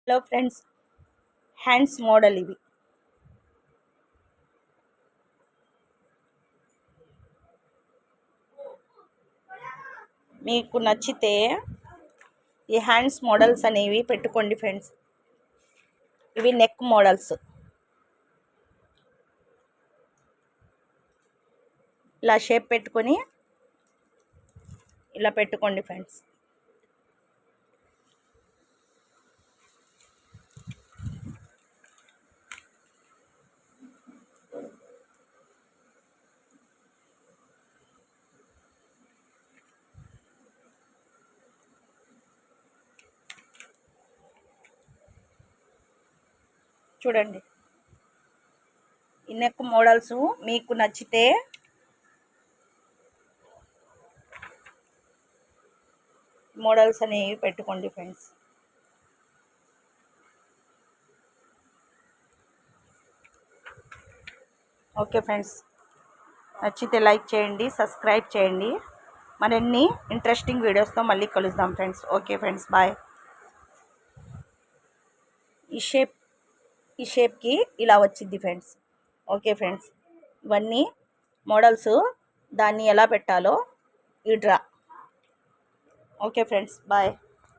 Hello friends, hands model ఇవి. మీకు నచ్చితే ఈ హ్యాండ్స్ మోడల్స్ అనేవి పెట్టుకోండి ఫ్రెండ్స్. ఇవి నెక్ మోడల్స్. ఇలా షేప్ పెట్టుకొని ఇలా పెట్టుకోండి ఫ్రెండ్స్. చూడండి, ఈ నెక్ మోడల్స్ మీకు నచ్చితే మోడల్స్ అనేవి పెట్టుకోండి ఫ్రెండ్స్. ఓకే ఫ్రెండ్స్, నచ్చితే లైక్ చేయండి, సబ్స్క్రైబ్ చేయండి. మరిన్ని ఇంట్రెస్టింగ్ వీడియోస్తో మళ్ళీ కలుద్దాం ఫ్రెండ్స్. Okay friends, bye. ఈ షేప్కి ఇలా వచ్చింది ఫ్రెండ్స్. ఓకే ఫ్రెండ్స్, ఇవన్నీ మోడల్స్. దాన్ని ఎలా పెట్టాలో ఈ డ్రా. Okay friends, bye.